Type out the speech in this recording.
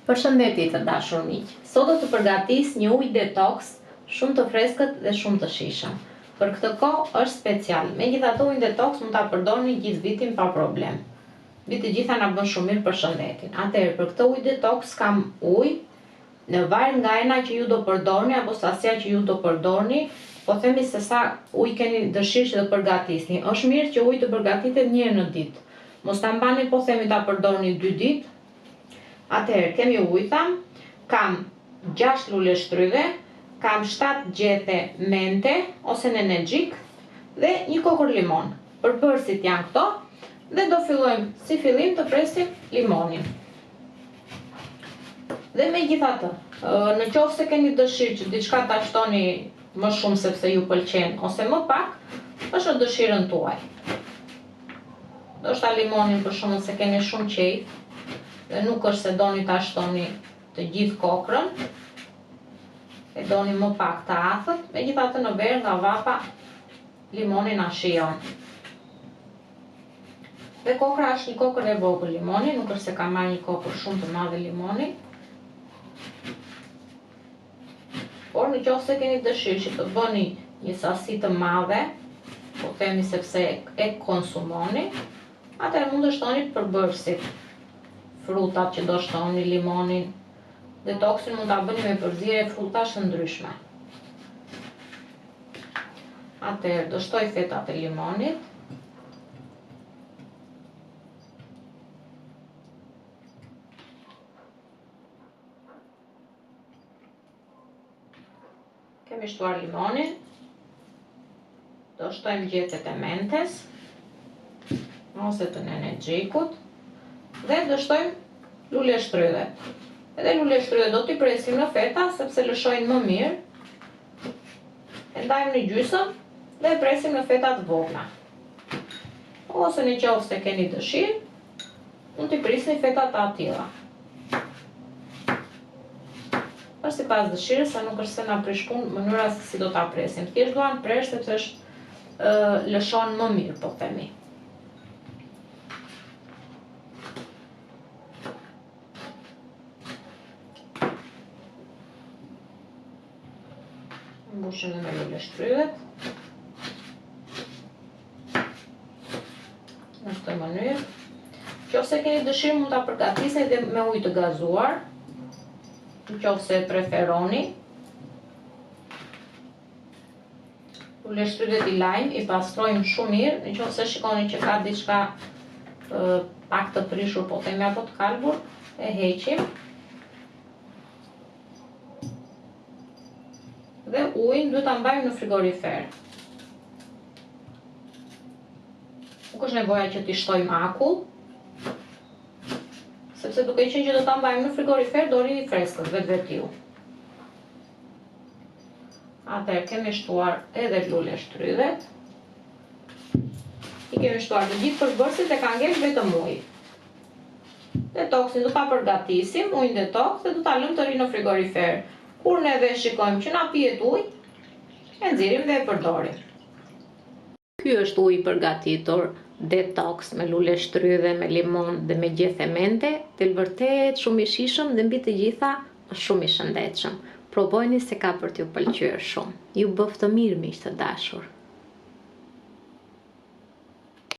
Përshëndetje të dashur miq. Sot do të përgatis një ujë detox shumë të freskët dhe shumë të shijshëm. Për këtë kohë është special. Megjithatë ujin detox mund ta përdorni gjithë vitin pa problem. Vi të gjitha na bën shumë mirë për shëndetin. Atëherë për këtë ujë detox kam ujë në varg nga ena që ju do përdorni apo sasia që ju do përdorni, po themi se sa ujë keni dëshirë që të përgatisni. Është mirë që uji të përgatitet një herë në ditë. Mos ta mbani po themi ta përdorni 2 ditë. Atëherë kemi ujë tham, kam 6 lule shtrydhe, kam 7 gjethe mente ose nenegjik dhe një kokër limon. Përbërësit janë këto dhe do fillojmë si fillim të presim limonin. Dhe megjithatë, në qoftë se keni dëshirë që diçka ta shtoni më shumë sepse ju pëlqen ose më pak, është në dëshirën tuaj. Ndoshta limonin për shkakun se keni shumë qejf dhe nuk është se doni ta shtoni të gjithë kokrën, e doni më pak të afët, megjithatë në verë nga vapa limoni na shijon. Dhe kokra është një kokër e vogël limoni, nuk është se ka marrë një kokër shumë të madhe limoni. Por në qoftë se keni dëshirë që të bëni një sasi të madhe, po themi sepse e konsumoni, atëherë mund të shtoni përbërësit. Frutat që do shtoni, limonin, detoksin mund ta bëni me përzierje frutash të ndryshme. Atëherë do shtoj fetat e limonit. Kemi shtuar limonin. Do shtojmë gjethet e mentes ose të nenegjikut. Dhe do shtojmë lule shtrydhe. Edhe lule shtrydhe do t'i presim në feta sepse lëshojnë më mirë. E ndajmë në gjysmë dhe e presim në feta të vogla. Ose në qoftë se keni dëshirë, mund t'i prisni feta të atilla. Është sipas dëshirës, sa nuk është se na prish punë mënyra se si do ta presim. Thjesht duan presh sepse është lëshon më mirë, po themi. Mbushim me lule shtrydhet. Në këtë mënyrë. Nëse keni dëshirë mund ta përgatisni edhe me ujë të gazuar, nëse e preferoni. Lule shtrydhet i lajm, i pastrojmë shumë mirë, nëse shikoni që ka diçka pak të prishur, po themi apo të kalbur, e heqim. Dhe ujin duhet ta mbajmë në frigorifer. Nuk është nevoja që t'i shtojmë akull, sepse duke qenë që do ta mbajmë në frigorifer do rini freskët vetvetiu. Atëherë kemi shtuar edhe lule shtrydhet. I kemi shtuar të gjithë përbërësit e ka ngel vetëm uji. Detoksin do ta përgatisim, ujin detoks dhe do ta lëmë të rinë në frigorifer. Kur neve shikojmë që na pihet ujë, e nxjerrim dhe e përdorim. Ky është uji përgatitur detox me lule shtrydhe, me limon dhe me gjethe mente, del vërtet shumë i shijshëm dhe mbi të gjitha është shumë i shëndetshëm. Provojeni se ka për t'ju pëlqyer shumë. Ju bëf të mirë miq të dashur.